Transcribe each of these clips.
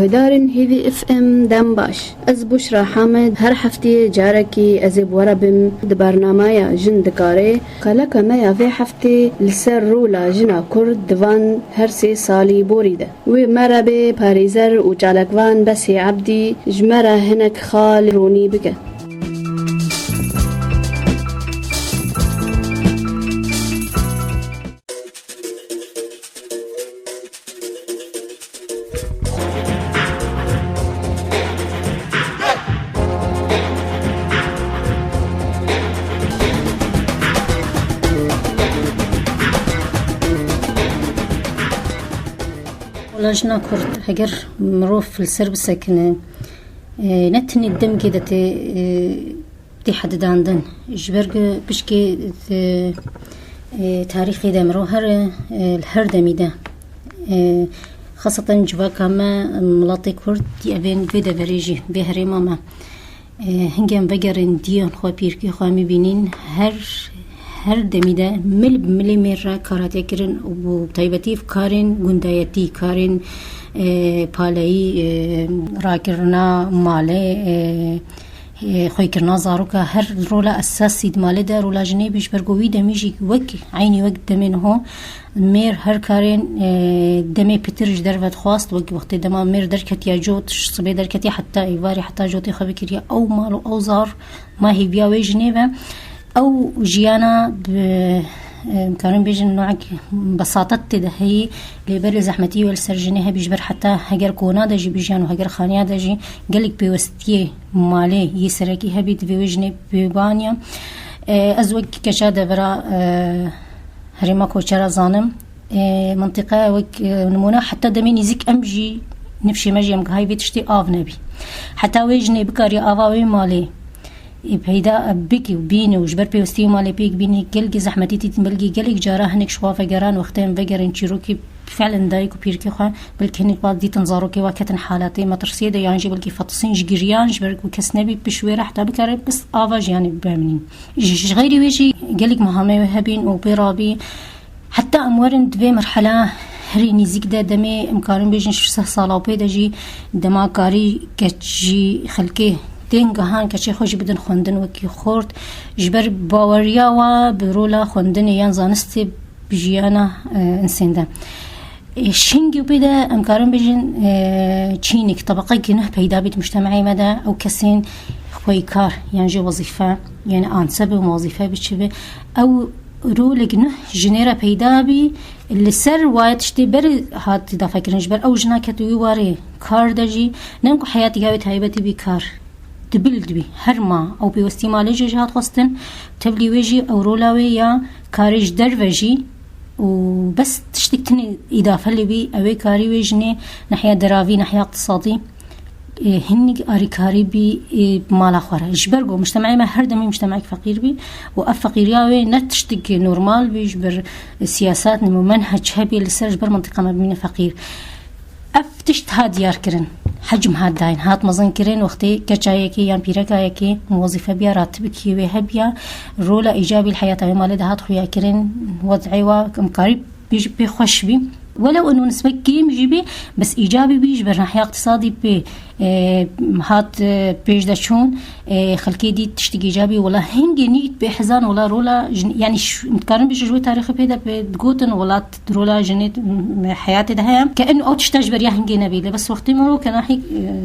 گوهدارن هیوی اف ام دم باش. از بشرا حامد هر هفته جارکی از بوربم د برنامه جن دکاره کلک ما یا في هفته لسر رولا جنا کرد دوان هر 3 سالی بوریده و مربه پاریزر و جالکوان بسی عبدی جمره هنک خال رونی بگه. لاجنا كرد هجر مروف في السرب ساكنة نتني الدم كده تي حدد عندن جبرج بشكي تاريخي ده مروهر الهردمي ده خاصة جوا كما ملاطي كرد دي أبين بيدا فريجي بهري ماما هنجم بجرن ديان خو بيركي خو مبينين هر دمیده ملی میره کارات کرن و طیبتی کارن گندایتی کارن پالایی راکرنا ماله خوی کرنا زاروکا هر رولا اساسی ماله ده رولا جنی بیش برگویی دمیجی وک عینی وک دمینه میر هر کارن دمی پیترج درفت خواست وقتی دما میر درکت یا جوت صبی درکتی حتی ایواری حتی جوتی خوی کریه او مالو او زار ما هی بیاوی جنیه أو جيانا كانوا بيجن نوعك بساطة ده هي لبر زحمتي والسرجنيها بيجبر حتى هجر كونا دجي بيجان وهجر خانيا دجي قالك بيوستيه مالي يسركي هبيت بيوجني بيبانيا أزوج كشادة برا هريما كوشرا زانم منطقة وك نمونا حتى دمين يزيك أمجي نفشي مجي هاي بيتشتي آف نبي حتى ويجني بكاري آواوي مالي بهيدا بيكي وبيني وجبر بيوستي مالي بيك بيني قلقي زحمتي تتملقي قلق جارا هنك شوافة جران وقتين بقرن تشيروكي فعلا دايكو بيركي خان بلكي هنك بعد دي تنظاروكي واكتن حالاتي ما ترسيدا يعني جي بلكي فطسين جريان جبرك وكسنبي بشويرة حتى بكاري بس آفاج يعني بامنين غيري ويجي قلق مهامي وهبين وبيرابي حتى أمورن دبي مرحلة هريني زيك دا دمي امكارن بيجن 6 سالا وبيدا جي دما كاري كتجي خلكي دين هان كشي خوش بدن خوندن وكي خورد جبر باوريا و برولا خوندن يان زانستي بجيانا انسان ده شنگي بيدا امكارن بيجن تشينك طبقة جنه بيدا بيت مجتمعي مدى او كسين خوي كار يعني جو وظيفة يعني انسبه ووظيفة بتشبه او رولا جنه جنيرا بيدا بي اللي سر وايتشتي بر هات دا فكرن جبر او جناكتو يواري كار دجي نمكو حياتي جاوت هايبتي بكار دبلد بي هرما او بيوستي مالي جهات خستن تبلي ويجي او رولاوي يا كاريج دروجي وبس تشتكتني اضافه اللي بي اوي كاري ويجني ناحيه دراوي ناحيه اقتصادي هني اريكاري بي مال اخر جبرغو مجتمعي ما هردمي مجتمعي فقير بي وافقير ياوي نتشتك نورمال بيجبر سياسات نمو منهج هبي لسر جبر منطقه ما بين فقير افتشت هاد يار كرن حجم هاد داين هات مزن كرين وقتي كچايكي يان بيركايكي وظيفه بيا راتبكي وهبيا رولا ايجابي الحياه مال هات خويا كرين وضعي وقريب بيجي بخش بي ولو انه نسبه كيم جيبي بس ايجابي بيجبر ناحيه اقتصادي بي هات بيج داشون خلكي دي تشتكي ايجابي ولا هنجي نيت بحزان ولا رولا يعني متقارن بجوي تاريخ بيدا بتقوتن ولا رولا جنيت حياتي ده كانه او تشتجبر يا هنجي نبيله بس وقت مرو كان حي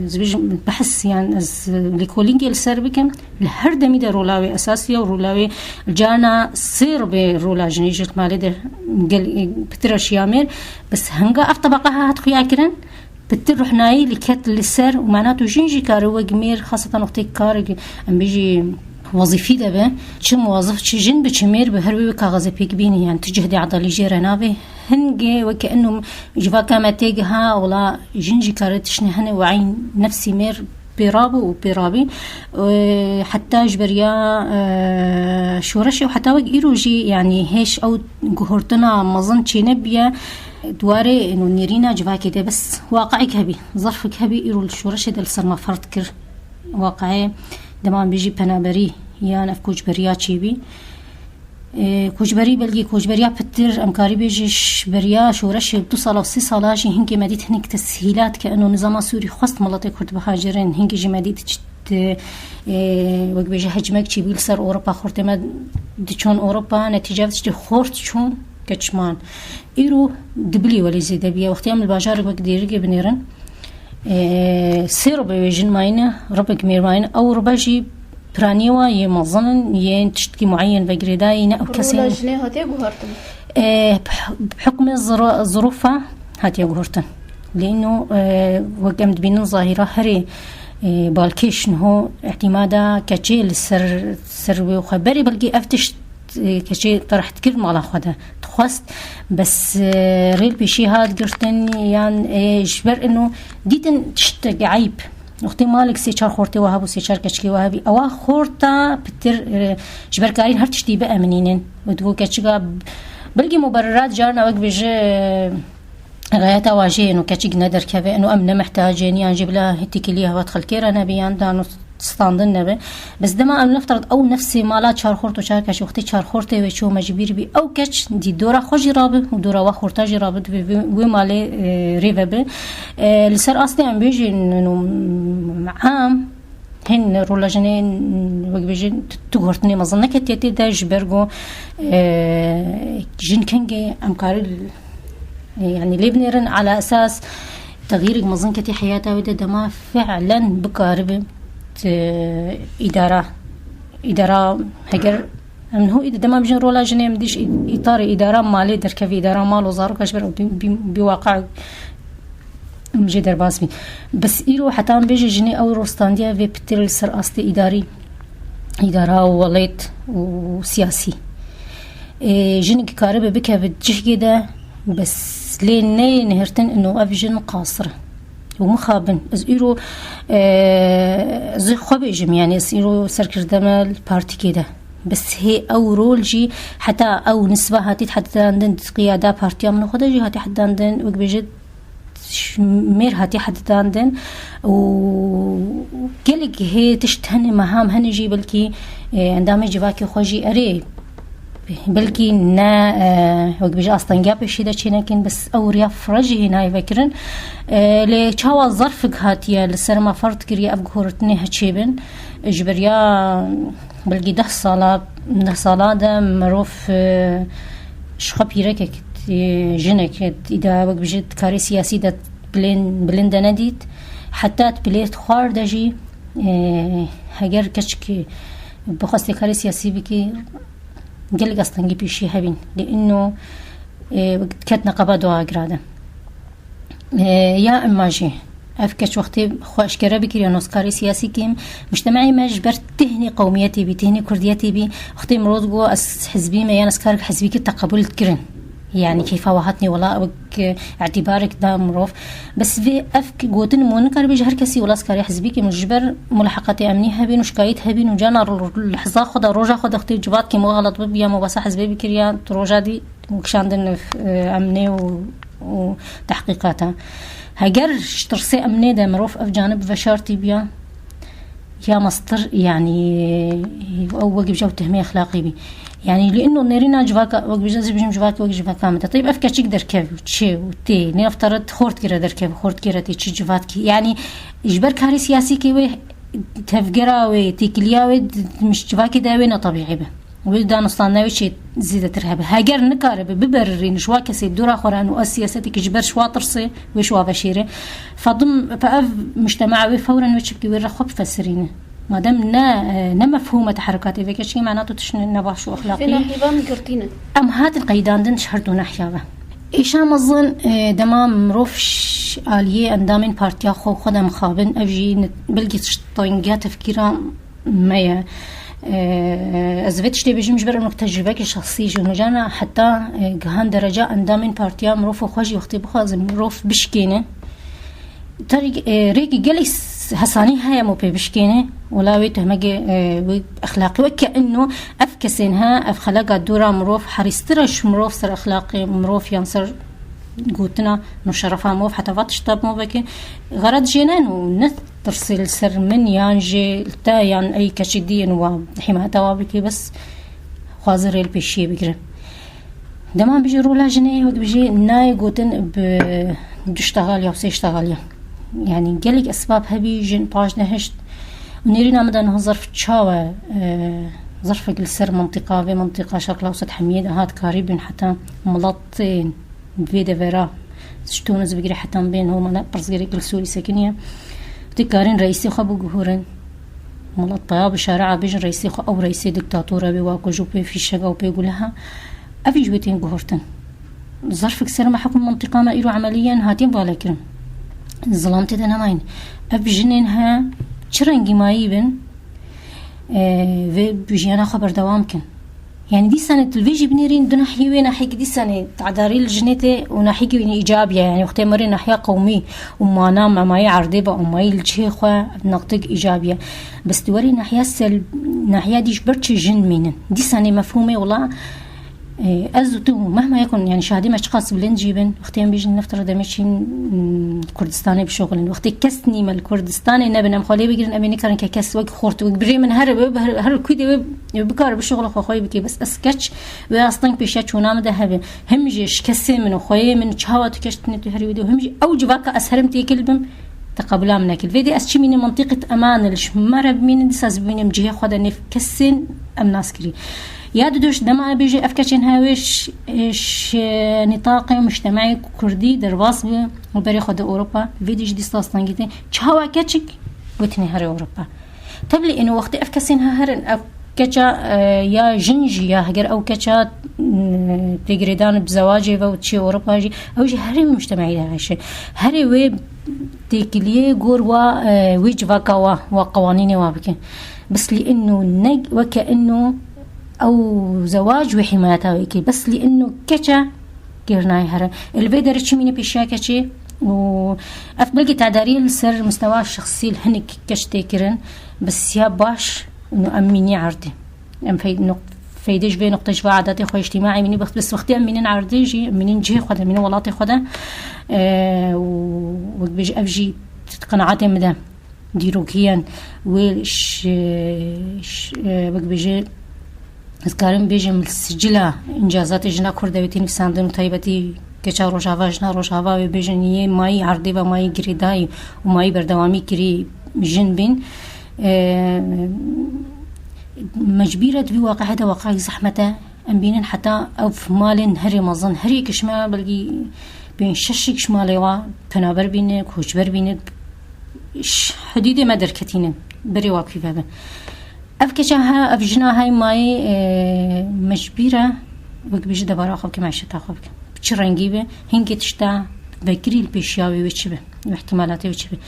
زبيج بحس يعني ليكولينجي السربكم الهردمي ده رولاوي اساسيه ورولاوي جانا صير برولا جنيجت مالي ده قال بترش يامر بس هنجا افتبقها هات خويا كرن بتروح ناي لكت للسر ومعناته جنجي كارو وجمير خاصة وقت كار ام بيجي وظيفي دبه چه موظف چه جن بچمير بهروي كاغذ بيك بيني يعني تجهدي عضلي جيرناوي هنجي وكأنه جوا كامتيجها ولا جنجي كارتشني هنا وعين نفسي مير بيرابو وبيرابي حتى جبريا شورشي وحتى وجيروجي يعني هيش او جهورتنا مظن شي نبيا دواري انه نيرينا جوا كده بس واقعك هبي ظرفك هبي يرو الشورشي دل سر ما فرض كر واقعي دمان بيجي بنابري يا نفكوج برياتشي بي كوجبري بلقي كوجبريا بتر أمكاري بيجيش بريا شورش بدو صالة وسي صالة جي هنكي مديت هنك تسهيلات كأنه نظام سوري خاص ملاتي كرد بهاجرين هنكي جي مديت وقت بيجي هجمك شي بيلسر أوروبا خورت ما ديشون أوروبا نتيجة بتشتي خورت شون كتشمان إيرو دبلي ولا زي دبيا وقت يوم الباجار وقت ديرجي بنيرن سيرو بيجين ماينة ربك مير ماينة أو رباجي برانيوا يمظن ين تشتكي معين بجريداي أو كسين رولاجني هاتي جوهرتن بحكم الظروف هاتي جوهرتن لأنه وقمت بين ظاهرة هري بالكيش هو اعتمادا كشيء للسر وخبري بلقي أفتش كشيء طرحت كل ما لا خده تخست بس ريل بشي هاد قرتن يعني جبر إنه ديتن تشتق عيب وقتی مالک سیچار خورته وهاب و سیچار کچکی وهابی آوا خورتا بتر جبر کارین هر تشتی به امنینن و تو کچکا بلکه مبررات جارنا وقت بيجي غايات واجين وكاتشي ندر كذا إنه أمنا محتاجين يعني جيب لها هتكليها وادخل كيرا نبيان دانو ستاندن نبي بس دما أم نفترض أو نفسي مالات شار خورت وشار كش وقتي شار خورته وشو مجبير بي أو كش دي دورة خوش جرابه ودورة وخورتا جرابه ومالي ريفبه لسر أصلي أم بيجي إنه عام هن رولاجنين وقبيجي تقهرتني مظنة كتيتي دا جبرجو جن كنجي أمكاري يعني ليبنيرن على أساس تغيير مظن كتي حياته وده دما فعلا بقارب إدارة هجر من هو إذا دما بجن رولا جنيه مديش إطار إدارة مالي دركفي إدارة مال وزارو كشبر بواقع مجدر باسمي بس إيرو حتى بيجي جنيه أو روستانديا في بتر السر أصلي إدارة ووليت وسياسي جنك كارب بك بتجه كده بس لين نهرتن إنه أفجن قاصرة ومخابن إيرو زي خبيجم يعني إيرو سركر دمال بارتي كده بس هي أو رول جي حتى أو نسبة هاتي حتى عندن قيادة بارتي من خدا جي هاتي حتى عندن وقبيجد مير هاتي حتى عندن وكلك هي تشتهني مهام هنجي بلكي عندما جواكي خوجي أري بلكي نا وقت بيجي أصلاً جاب الشيء ده شيء لكن بس أوريا فرجي هنا يفكرن لشوا ظرفك هاتيا لسر فرض كريا أبغورتني هتشيبن إجبريا بلقي ده صلاة ده معروف شخبيرك جنك إذا وقت بيجي كاري سياسي ده بلين ده نديت حتى تبليت خوار ده جي هجر كشكي بخصت كاري سياسي بكي قال أصلاً جيبي شيء هبين لأنه كتنا قبضوا أجراده يا إماجي أفكش وقتي خوش كرا بكري نسكاري سياسي كيم مجتمعي مجبر تهني قوميتي بي تهني كرديتي بي وقتي مرود جو أس حزبي ما ينسكار حزبي كتقبل كرن يعني كيف واحدني ولا أبك اعتبارك ده مروف بس في أفك جوتن مونكر بيجهر كسي ولا سكاري حزبي كمجبر ملاحقتي أمنيها بين وشكايتها بين وجانا الحظا خدا روجا خدا اختي جبات كي مو غلط بيا مو بس حزبي بكريان روجا دي وكشاندن أمني وتحقيقاتها هجر ترسي أمني ده مروف أف جانب فشارتي بيا يا مصدر يعني أو وجب جو تهمي أخلاقي بي يعني لأنه نرينا جواكا وقت بيجي بيجي جواكا وقت جواكا متى طيب أفكار شيء دركب وتشي وتي نفترض خورت كيرا دركب خورت كيرا تيجي جواكي يعني إجبار كاري سياسي كي تفجرا وتكليا مش جواكي ده وين طبيعي به وده نصلنا وشيء زيادة ترهب هاجر نكارب ببررين شواك سيدورا خوران والسياساتك إجبار شواطرسي وشوا بشيرة فضم فأف مجتمع فورا وشبكي ورخب فسرينه ما دام نا مفهومة تحركاتي فيك شيء معناته تشن نباش وأخلاقي فينا حيبان قرتينا أم هات القيدان دن شهردو نحيابه إيشا مظن دمام مروفش آلية أندامين بارتيا خودم خابن أفجي بلقي تشطينجا تفكيرا مايا أزفتش تي بيجي مجبر إنه تجربة شخصية جنوجانا حتى جهان درجة أندامين بارتيا مروف وخاجي وقتي بخاز مروف بشكينه طريق ريكي جلس هساني هاي مو بشكينه ولا ويتهمجي أخلاقي وكأنه أفكسينها أفخلاقة دورة مروف حريسترش مروف سر أخلاقي مروف ينصر قوتنا نشرفها موف حتى فاتشطاب مو بكي غرض جنان ونترسل سر من يانجي تا يعني أي كشدين وحماية توابكي بس خوازر ریل پیشیه بگیره دمان بيجي رولا جنيه وبيجي ناي قوتن بدشتغل يا وسيشتغل يعني قالك أسباب هبي جن باش نهشت ونيرينا مدن ظرف تشاوى ظرف السر منطقة في منطقة شرق الأوسط حميدة هاد قريب حتى ملطين فيدا فيرا شتونز بقري حتى بين هو ملا برزقري كل سوري ساكنية تكارين رئيسي خبو جهورن ملطيا بشارع بيجن رئيسي خو أو رئيسي دكتاتورة بواقو جوبي في الشقة وبيقولها أفي جوتين جهورتن ظرف كسر ما حكم منطقة ما إيرو عمليا هاتين بالكرم ظلمت ده نماين أبجنينها شرنجي ما يبن في بيجينا خبر دوام كن يعني دي سنة الفيجي بنيرين دون حيوين ناحية دي سنة تعداري الجنة وناحية إيجابية يعني وقت مرين ناحية قومي وما نام ما يعرضبه وما يلجيخه نقطة إيجابية بس توري ناحية سلب ناحية ديش برتش جن مينن دي سنة مفهومة والله أزوتو مهما يكون يعني شهادي ما أشخاص بلين جيبن وقتين بيجي نفترض ماشين كردستاني بشغل وقت كسني مال كردستاني نبنا مخالي بيجرن أبي نكرن ككس وق خورت وقبري من هرب كده بكار بشغل أخوي بكي بس أسكتش وأصلاً بيشات ونام ده هبه همجيش كسي من أخوي من شهوات كشتني تهريودي وهمجي أوج باكا أسهرمتي كلبم تقبلها منك الفيديو أسشي من منطقة أمان الش مرب من دساز بين مجيه خدا نف كسين أم ناسكري يادوش دما بيجي أفكاشين هاويش إيش نطاق مجتمعي كردي درواس وبري خد أوروبا فيديو جديد أصلاً جدي شهوا كاتشك وتني هر أوروبا تبلي إنه وقت أفكاسين هرن أفكاشا يا جنجي يا هجر أو كاتشا تجريدان بزواجي وتشي أوروبا جي أو جي هري مجتمعي ده عايشة هري وي تكليه جور ويج فاكوا وقوانين وابكين بس لأنه نج وكأنه أو زواج وحمايته ويكي بس لأنه كذا كيرناي هرا الفيدر تشميني بيشيا كذا وأفبلقي تعداري سر مستوى الشخصي الهنك كشتكرن بس يا باش إنه أميني عرضي أم فيدش بين نقطة جوا عاداتي خو اجتماعي مني بس وقتي أمينين عرضي جي أمينين جه خدا أمينين ولاتي خدا وبيجي أفجي قناعاتي مدا ديروكيان وش بيجي أذكرهم بيجم السجلة إنجازات جنا كردويتين في ساندن وطيبتي كشا روجافا جنا روجافا وبيجنيه ماي عرضي وماي جريداي وماي بردوامي كري جن بين مجبيرة في واقع هذا واقع زحمته أم بينن حتى أو في مالن هري مظن هري كشما بلقي بين ششك شمالي وا تنابر بينه كوشبر بينه حديدة ما دركتينه بري واقعي بابا أفكشها أفجنا هاي ماي مجبرة وقت بيجي دبارة أخوك معيشة أخوك بتشرنجيبه هنك تشتا بكري البيشاوي وتشبه واحتمالاتي وتشبه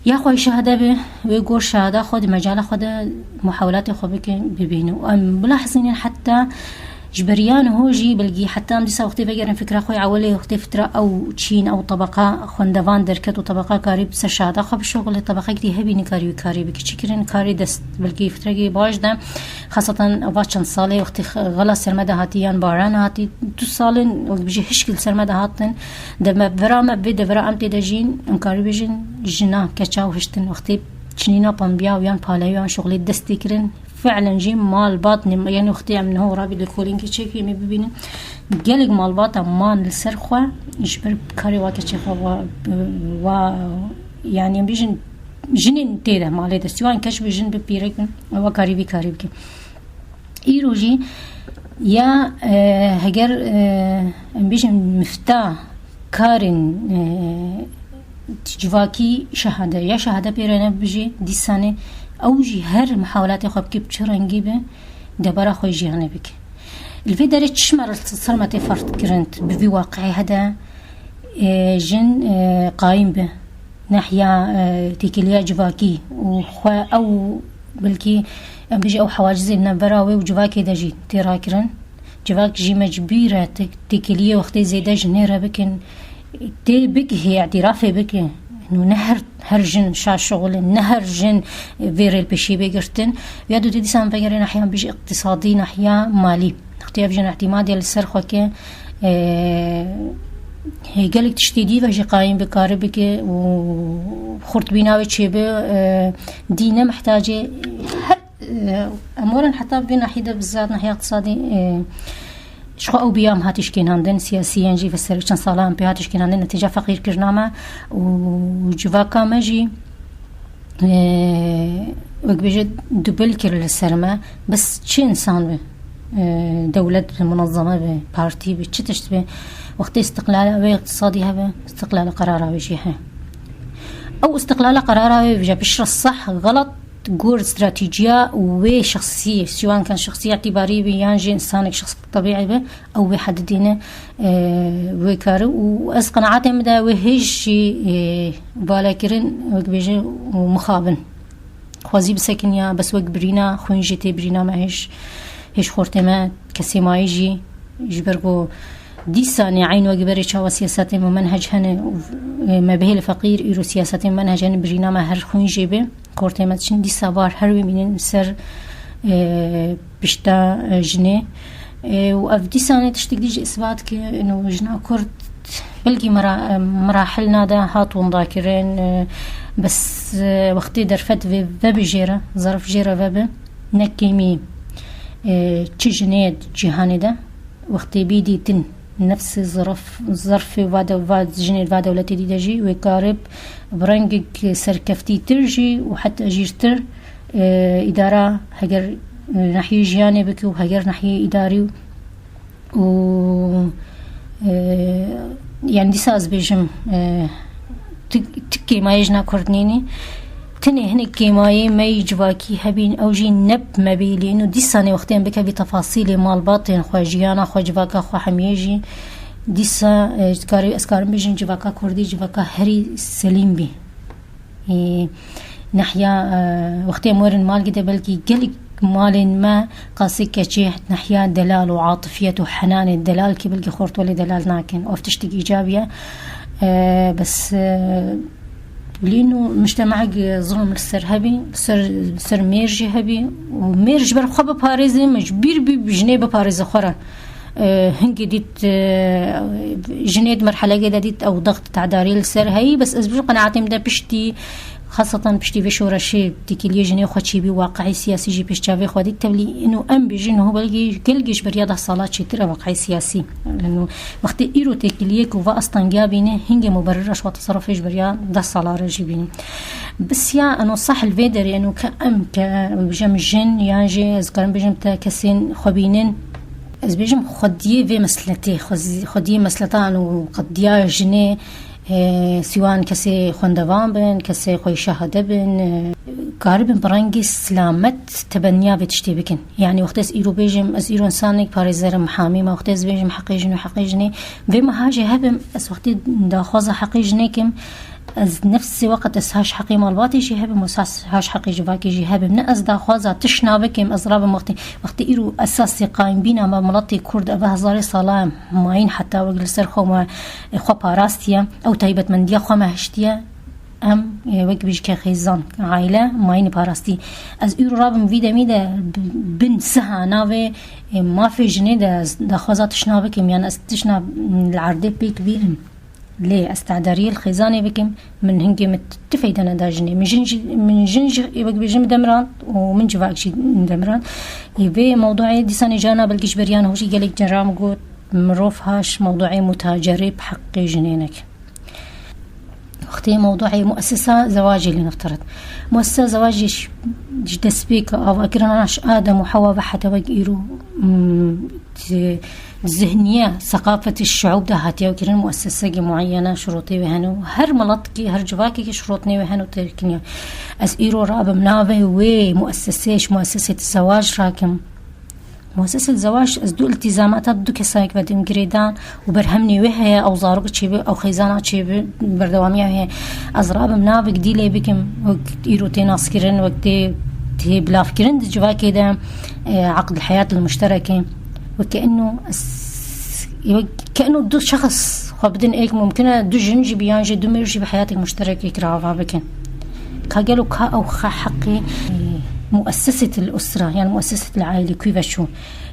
يا أخوي شهادة به ويقول شهادة خد مجال خد محاولات خبك ببينه وأم بلاحظين حتى جبريان هو جي بلقي حتى أم ديسا وقتي بقرن فكرة أخوي عولي وقتي فترة أو تشين أو طبقة خندوان دركت وطبقة قريب سشادة خب الشغل طبقة كتي هبي كاري بكي تشكرين كاري دست بلقي فترة جي باش ده خاصة أباشن صالي وقتي غلا سرمدة هاتيان باران هاتي تو صالين وقت بيجي هشكل سرمدة هاتن دم برا ما بيد برا أم تدجين أم كاري بيجين جنا كتشاو هشتن وقتي تشنينا بامبيا ويان باليوان شغلي دستي كرين فعلا جيم مال باطن يعني اختي من هو رابي الكولين كي تشيكي مي ببين قالك مال باطن مان السرخه يجبر بكاري واكي و يعني بيجن جنين تيدا مالي دستيوان كش بيجن ببيرك وكاري بكاري بك ايروجي يا هجر بيجن مفتاح كارن تجواكي شهاده يا شهاده بيرنا بيجي دي سنه أوجي هر محاولات خب كي بشرنجي به دبارة خوي جياني بك الفيديو تشمر صرمتي فرد كرنت بفي واقعي هذا جن قايم به ناحية تيكليا جواكي وخوا أو بلكي بيجي أو حواجز النبراوي وجواكي دجي تراكرن جواك جي مجبيرة تيكليا وقتي زيدا جنيرة بكن تي بك هي اعترافي بك إنه نهر هرجن شغل نهر جن فيرل بشي بيجرتن يادو تدي سام بيجري ناحية بيجي اقتصادي ناحية مالي اختيار جن اعتمادي للسرخة كي هي قالك تشتيدي وجي قايم بكاربك وخرط بيناوي تشيبه دينا محتاجة أمورا حتى بين ناحية بالذات ناحية اقتصادي شخو أو بيام هاتش كين هندن سياسيا جي في السريشان صالام بي هاتش كين هندن نتيجة فقير كرنامة وجواكا ماجي وقبيجد دبل كر للسرمة بس شي إنسان دولة منظمة بارتي بتشتشت به وقت استقلال اقتصادي هذا استقلال قرارها وجهها أو استقلال قرارها بجا بشر الصح غلط جور استراتيجية وشخصية سواء كان شخصية اعتبارية بيانجي إنسانك شخص طبيعي به أو بيحددينه وكارو وأز قناعاتي مدى وهيج بالاكرين وقبيجي ومخابن خوازي بسكن يا بس وقبرينا خوينجي تبرينا ما هيش خورتما كسي ما يجي يجبرقو دي ساني عين وقبري شاوا سياسات ومنهج هن ما به الفقير إيرو سياسات ومنهج هن برينا ما هر خوينجي به خورتما تشن دي سابار هروي من سر بشتا جنيه وأف دي ساني تشتك ديجي إثبات كأنه جنا كرد بلقي مراحل نادا هاتون ذاكرين بس وقتي درفت في ذب جيرة ظرف جيرة ذب نكيمي تجنيد جهاني ده وقتي بيدي تن نفس ظرف واد جنيد واد ولتي دي دجي ويقارب برنجك سركفتي ترجي وحتى أجيرتر إدارة هجر ناحية جهاني بكي وهجر ناحية إداري و يعني دي ساز بيجم تكي ما يجنا كردنيني تني هني كيماي ما يجواكي هبين أو جي نب مبي لأنه دي سنة وقتين بك بتفاصيل مال باطن خواجيانا خواجواكا خوا حميجي دي سا تكاري أسكارم بيجن جواكا كردي جواكا هري سليم بي ناحية وقتين مورن مال كده بلكي قلق مال ما قاسي كشيح ناحية دلال وعاطفية وحنان الدلال كي بلقي خورت ولا دلال ناكن أو تشتكي إيجابية بس لأنه مجتمع ظلم السر هبي سر ميرجي هبي وميرج بر خب باريزي مجبير بجنيه باريز خورا هنجي ديت جنيد مرحلة جديدة ديت أو ضغط تعداري السر هاي بس أزبج قناعتي مدا بشتي خاصة بشتي في شورشي تكلي جنيه خدشي بواقعي سياسي جي بيشتافي خدي تبلي إنه أم بيجي إنه هو بلقي كلجيش برياضة صلاة شيء ترى واقعي سياسي لأنه وقت إيرو تكليك وفا أصلا جابينه هنجي مبررش وتصرفش برياضة صلاة رجيبين بس يا أنه صح الفيدر إنه كأم كبجم جن يانجي أذكرن بجم تكسين خبينين از بيجم خديه في مسلتي خديه مسلتان وقديا جنيه سواء كسي خندوان بن كسي خوي شهادة بن قاربن برانجي سلامت تبنيا بتشتي بكن يعني وقتس إيرو بيجم از إيرو إنسانك باريزر محامي ما وقتس بيجم حقيجني بما هاجي هبم از وقتي داخوزة حقيجنيكم از نفس وقت از هاش حقي مالباتي جي هبم وساس هاش حقي جواكي جي هبم نه از داخوزة تشنا بكم از رابم وقتي إيرو أساسي قايم بينا ما ملطي كرد أبا هزاري صلاة ماين حتى وقل سر خو باراستيا أو تايبت من ديا خو ما هشتيا أم وقت بيج كخيزان عائلة ماين باراستي از إيرو رابم فيدا ميدا بن سها ناوي ما في جنيه داخوزة تشنا بكم يعني استشنا العرضي بيك بيهم ليه استعداري الخزانة بكم من هنجي متفيدنا داجني من جنج يبقى بيجم دمران ومن جواك شي دمران يبي موضوعي دي سنة جانا بلقيش بريان هوشي قالك جرام قوت مروف هاش موضوعي متاجري بحق جنينك اختي موضوعي مؤسسة زواجي لنفترض مؤسسة زواجي جدسبيك او اكرناش آدم وحواء بحتى وقيرو ذهنية ثقافة الشعوب ده هاتيا وكرن مؤسسة معينة شروطي وهنو هر ملطكي هر جواكي شروطني وهنو تركنيا از إيرو راب مناوي ومؤسسة الزواج راكم مؤسسة الزواج از دو التزامات دو كسايك بدين جريدان وبرهمني وهي أو زاروك تشيبي أو خيزانات تشيبي بردوامية وهي از راب مناوي ديلي بكم وقت إيرو تناس كرن وقت بلاف كرن جواكي ده عقد الحياة المشتركة وكأنه دو شخص خابدين ايك ممكن دو جنجي بيانجي دو ميرجي بحياتك مشتركة كراها بكن كاقلو كا او خا حقي مؤسسة الأسرة يعني مؤسسة العائلة كيف شو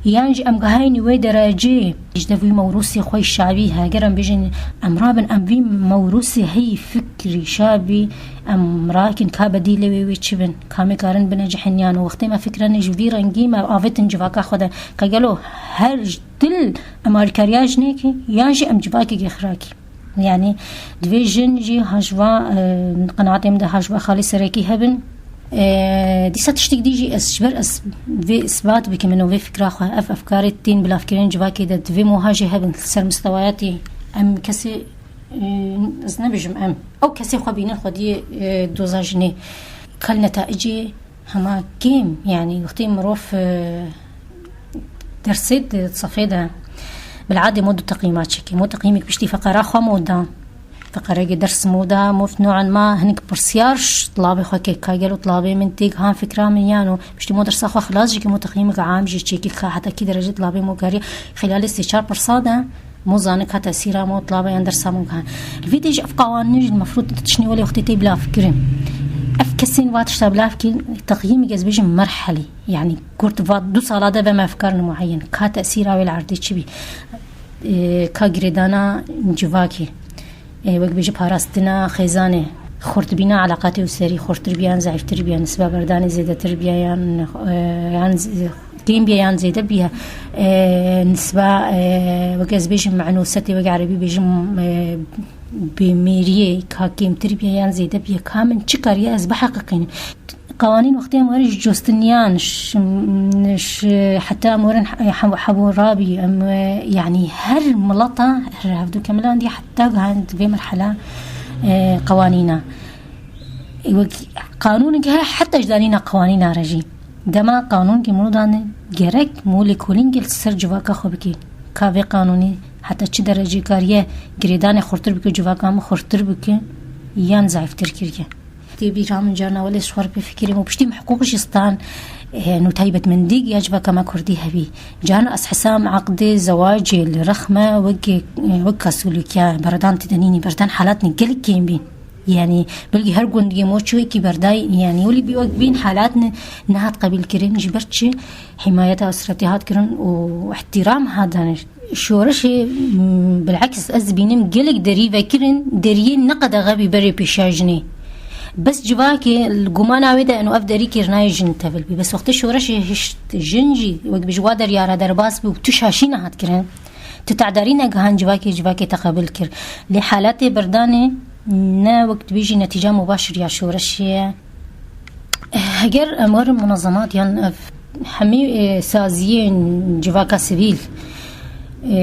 يعني أم جهيني ودرجة يجدفي موروثي خوي الشعبي هاجرم بيجن أمرابن أم في موروثي هي فكري شعبي أم راكن كابدي لوي ويتشبن كامي كارن بنجحن يعني وقت ما فكرة جديرة نجيمة أفتن جواك أخذ كجلو هرج دل أمريكارياج نيكي ياجي أم جواكي جخراكي يعني دفيجن جي هجوا قناعتهم ده هجوا خالي سريكي هبن دي ستشتك ديجي أشبر في إثبات بك منه في فكرة أفكار التين بلا فكرين جواكي ده في مهاجي هبن سر مستوياتي أم كسي أزنبجم أم أو كسي خبينين خدي دوزاجني كل نتائجي هما كيم يعني وقتي مروف درسيت تصفيدها بالعادة مود تقييمات شكي مو تقييمك بشتي فقرة خمودة فقرة درس مودا مف نوعا ما هنك برسيارش طلابي خوكي كاجلو طلابي من تيك هان فكرة من يانو بشتي مو درس أخو خلاص جيكي مو تقييمك عام جيكي حتى كي درجة طلابي مو قاري خلال استشار برصادة مو زانك هتا سيرا مو طلابي يندرسا مو كان الفيديو جي أفقوانيج المفروض تشني ولي وقتي تي بلا فكرة أفكسين واتش تبلا فكر تقييمي جذبيج مرحلي يعني كورت فات دو صالة بما أفكار معين كتأثير على العرض تشبي كجردانا جواكي وقت بيجي باراستنا خزانة خورت بينا علاقاتي وسري خورت تربيان ضعيف تربيان نسبة برداني زيادة تربية يعني كيم بيان زيادة بيها نسبة وقت بيجي معنوستي وقت عربي بيجي بميريه كاكيم تربية يعني زيادة بيها كامل شكر يا أزبح حقيقين قوانين وقتها مورج جوستنيان ش حتى مورن حبو رابي يعني هر ملطة هفدو كملان دي حتى عند في مرحلة قوانينا قانون جه حتى جدانينا قوانينا رجي دما قانون كمرودان جرك مولي كولينجل سر جواكا خوبكي كافي قانوني حتى چه درجه کاریه گریدان خورتر بکه جواکام خورتر بکه یان ضعیف تر کریه تی بیرام جانا ولی شوار بفکری مو بشتیم حقوق جستان نتایبت من دیگ یا جواکا ما کردی هبی جانا از حسام عقد زواج الرخمه وك سلوكيا بردان تدنيني بردان حالات نقل كيم بين يعني بلقي هر قندي موشوي كي برداي يعني ولي بيوقبين حالاتنا نهات قبيل كرين جبرتش حماية أسرتها كرن واحترام هذا شورشي بالعكس أزبينم قلق دريفة كرن دريين نقد غبي بري بيشاجني بس جواكي القمانة ويدا انه افدري كيرناي جن تفل بي بس وقت شورشي هشت جنجي وقت بجوادر يارا درباس بي وتشاشينا هات كرن تتعدارينا قهان جواكي تقابل كر لحالاتي برداني نا وقت بيجي نتيجة مباشر يا شورشي هجر امور منظمات يعني حمي سازيين جواكا سبيل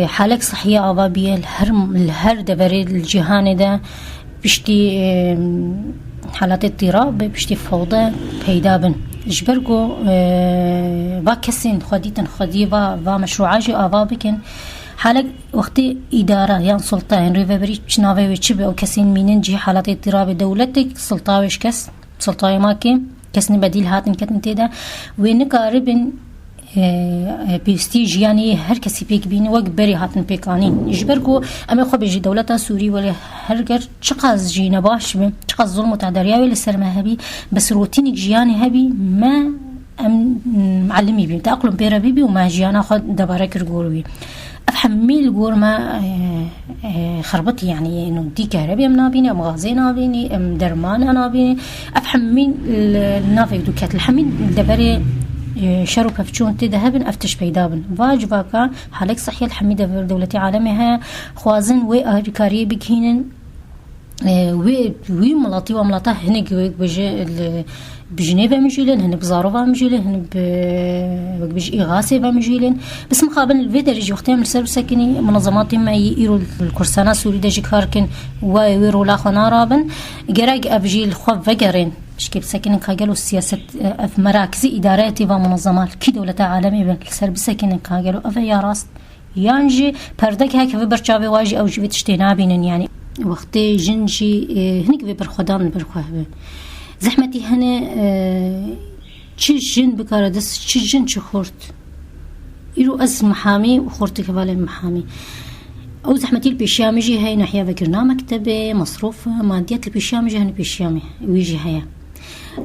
حالك صحية أبابية الهر دبري الجهان ده بشتي حالات اضطراب بشتي فوضى بيدابن جبرقو باكسين خديتن خديبا ومشروعاجي أبابكن حالك وقتي إدارة يعني سلطة يعني ريفابري بشنافي ويتشبه أو كسين مينين جي حالات اضطراب دولتك سلطة ويش كس سلطة ماكي كسني بديل هاتن كتن تيدا وينقاربن بيستيج يعني هر كسي بيك بين وقت بري هاتن بيكانين يجبركو أما خو بيجي دولة سوري ولا هرجر شقاز جينا باش شقاز ظلم وتعداريا ولا سرما هبي بس روتينك جياني هبي ما معلمي بي تأقلم بيرا بيبي وما جيانا خد دبارك رجوروي أفهمي الجور ما خربطي يعني إنه دي كهرباء منابيني أم غازي نابيني أم درمان نابيني أفهمي النافع دوكات الحميد دبري شرو بفتشون تذهبن أفتش بيدابن واجباكا حالك صحيح الحميدة في دولتي عالمها خوازن وأريكاري بكهينن وملاطي وملاطه هنك بجنيفة مجيلن هن بزاروفا مجيلن هن بج إغاثة مجيلن بس مقابل الفيدر يجي وقتها من سر سكني منظمات ما ييروا الكرسانة سوري دجي كاركن ويروا لا خنا رابن جرق أبجي الخوف فجرين شكيب سكنين كاجلو السياسة في مراكز إدارات ومنظمات كي دولة عالمية سر بسكنين كاجلو أفيا راست يانجي بردك هيك في برشاوي واجي أو جبت اشتنابين يعني وقتي جنجي هنيك ببرخدان برخوه زحمتي هنا تش جن بكاردس تش جن خورت يرو أز محامي وخورت كفالي محامي أو زحمتي البيشامجي هاي ناحية فكرنا مكتبة مصروف ماديات البيشامجي هني بيشامي ويجي هيا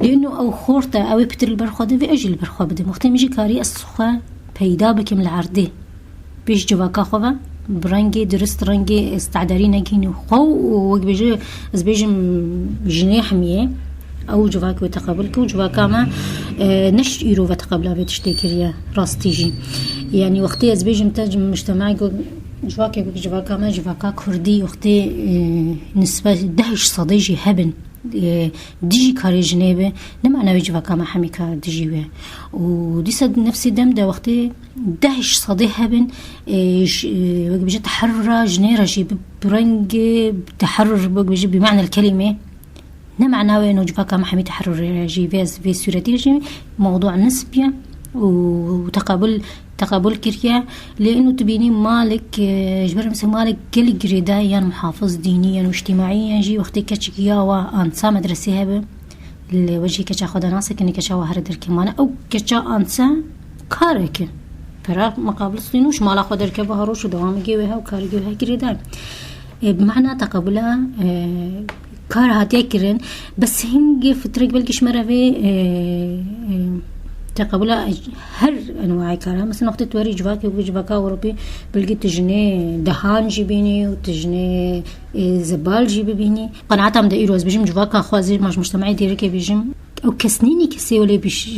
لأنه أو خورته أو بتر البرخوده في أجل البرخوده وقتی میجی کاری الصخة پیدا بکم العرضه بیش جواکا خوبه برنگی درست رنگی استعداری نگینی خو وقت بيجي از بيجم جناح مية او جواك وتقبلك وجواكا ما نش يرو وتقبلها بتشتكريا راس تيجي يعني وقتي از بيجم تاج مجتمعي جواكا ما جواكا كردي وقتي نسبة دهش صديجي هبن ديجي كاري جنيبه نما انا جواكا ما حميكا ديجي ودي صد نفسي دم ده وقتي دهش صديها بن بيجي تحرر جنيرة جي برنج تحرر بيجي بمعنى الكلمة نمعنى وينو جواكا ما حمي تحرر جي في سورتي جي موضوع نسبية تقابل كريا لأنه تبيني مالك جبر مثل مالك كل جريدايا محافظ دينيا واجتماعيا جي وقتي كتشكيا وأنسا مدرسيها ب الوجه كتشا خدا ناسك إني كتشا وهردر كمان أو كتشا أنسا كارك فرا مقابل صينوش مالا خدر كبه هروش ودوام جيوها وكار جيوها جريداي بمعنى تقابلها كار هاتي كرن بس هنجي فترة بلكش مرة في تقابلها هر أنواع كارها مثلا وقت توري جواكي وجواكا أوروبي بلقي تجني دهان جيبيني وتجني زبال جيبيني قناعتهم ده إيروز بيجم جواكا خوازي مش مجتمعي ديركي بيجم أو كسنيني كسي ولا بيش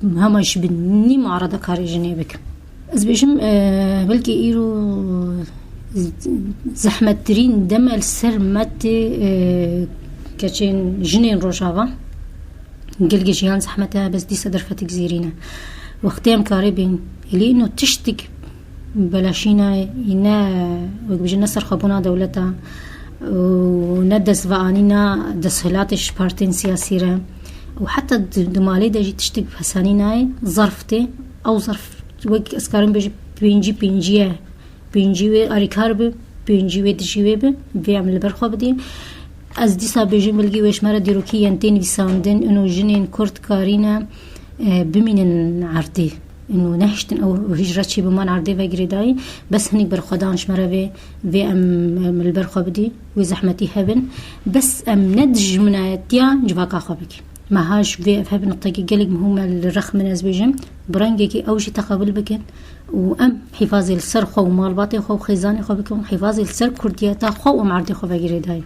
همش بني معرضة كاري جنيبك از بيجم بلقي إيرو زحمة ترين دم السر ماتي كاتشين جنين روجافا قلقي جيان زحمتها بس دي صدر فتك زيرينا وقتهم كاربين اللي انه تشتك بلاشينا ينا وبيجي نصر خبونا دولتها وندس فانينا دسهلاتش بارتين سياسية وحتى دمالي دا جي تشتك بحسانينا ظرفتي او ظرف وقت اسكارن بيجي بينجي اريكارب بينجي دجيوه بيعمل البرخوة بدي از دیسا بیجیم بلگی وش مرا دیروکی ینتین ویساندن انو جنین کرد کارینا بمینن عرضی انو نهشتن او هجرتشي بمان عرضی و گریدای بس هنیک برخدانش مرا و ام البرخو بدی و زحمتی هبن بس ام ندج مناتیا جواکا خوبك ما هاش في هبن الطاقي قلق مهمة الرخ من از بيجم برنجكي او شي تقابل بكن وام حفاظي السر خو مال باطي خو خيزاني خو بكم حفاظي السر كردياتا خو ام عرضي خو بگیری دای